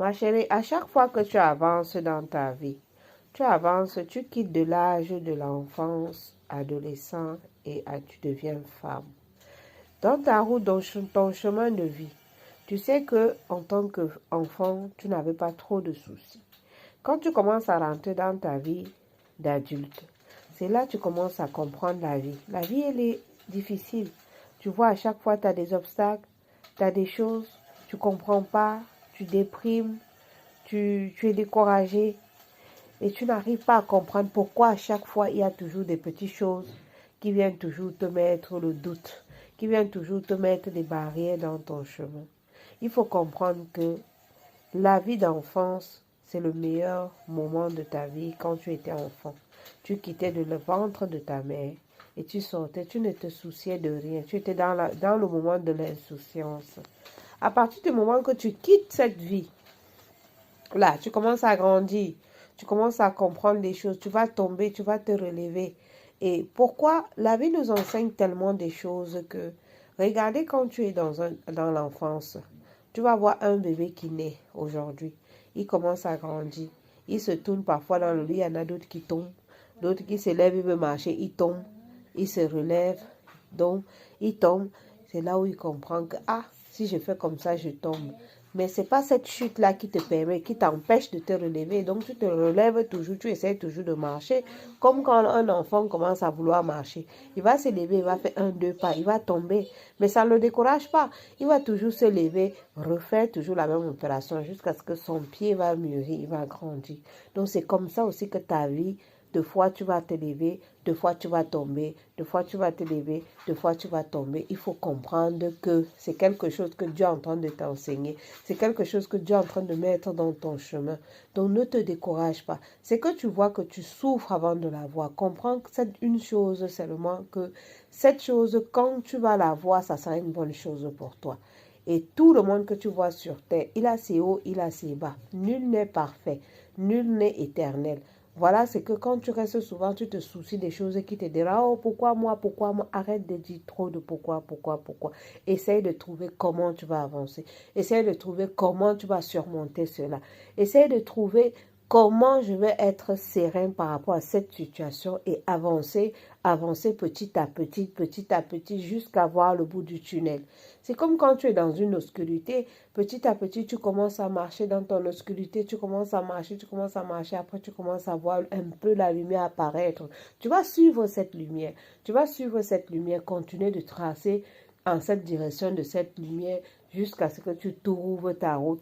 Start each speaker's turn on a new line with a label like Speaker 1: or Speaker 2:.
Speaker 1: Ma chérie, à chaque fois que tu avances dans ta vie, tu avances, tu quittes de l'âge de l'enfance, adolescent tu deviens femme. Dans ta route, dans ton chemin de vie, tu sais que en tant qu'enfant, tu n'avais pas trop de soucis. Quand tu commences à rentrer dans ta vie d'adulte, c'est là que tu commences à comprendre la vie. La vie, elle est difficile. Tu vois, à chaque fois, tu as des obstacles, tu as des choses, tu ne comprends pas, tu déprimes, tu es découragé et tu n'arrives pas à comprendre pourquoi à chaque fois, il y a toujours des petites choses qui viennent toujours te mettre le doute, qui viennent toujours te mettre des barrières dans ton chemin. Il faut comprendre que la vie d'enfance, c'est le meilleur moment de ta vie quand tu étais enfant. Tu quittais le ventre de ta mère et tu sortais, tu ne te souciais de rien. Tu étais dans le moment de l'insouciance. À partir du moment que tu quittes cette vie, là, tu commences à grandir, tu commences à comprendre les choses, tu vas tomber, tu vas te relever. Et pourquoi la vie nous enseigne tellement des choses que, regardez quand tu es dans l'enfance, tu vas voir un bébé qui naît aujourd'hui, il commence à grandir, il se tourne parfois dans le lit, il y en a d'autres qui tombent, d'autres qui se lèvent, il veut marcher, il tombe, il se relève, donc il tombe, c'est là où il comprend que, ah, si je fais comme ça, je tombe. Mais ce n'est pas cette chute-là qui te permet, qui t'empêche de te relever. Donc, tu te relèves toujours, tu essaies toujours de marcher. Comme quand un enfant commence à vouloir marcher. Il va se lever, il va faire 1, 2 pas, il va tomber. Mais ça ne le décourage pas. Il va toujours se lever, refaire toujours la même opération jusqu'à ce que son pied va mûrir, il va grandir. Donc, c'est comme ça aussi que ta vie, deux fois tu vas te lever, deux fois tu vas tomber, deux fois tu vas te lever, deux fois tu vas tomber. Il faut comprendre que c'est quelque chose que Dieu est en train de t'enseigner. C'est quelque chose que Dieu est en train de mettre dans ton chemin. Donc ne te décourage pas. C'est que tu vois que tu souffres avant de la voir. Comprends que c'est une chose seulement, que cette chose, quand tu vas la voir, ça sera une bonne chose pour toi. Et tout le monde que tu vois sur terre, il a ses hauts, il a ses bas. Nul n'est parfait, nul n'est éternel. Voilà, c'est que quand tu restes souvent, tu te soucies des choses qui te dérangent. Oh, pourquoi moi, pourquoi moi? Arrête de dire trop de pourquoi. Essaye de trouver comment tu vas avancer. Essaye de trouver comment tu vas surmonter cela. Essaye de trouver comment je vais être serein par rapport à cette situation et avancer petit à petit, jusqu'à voir le bout du tunnel. C'est comme quand tu es dans une obscurité, petit à petit, tu commences à marcher dans ton obscurité, tu commences à marcher, après tu commences à voir un peu la lumière apparaître. Tu vas suivre cette lumière, continuer de tracer en cette direction de cette lumière jusqu'à ce que tu trouves ta route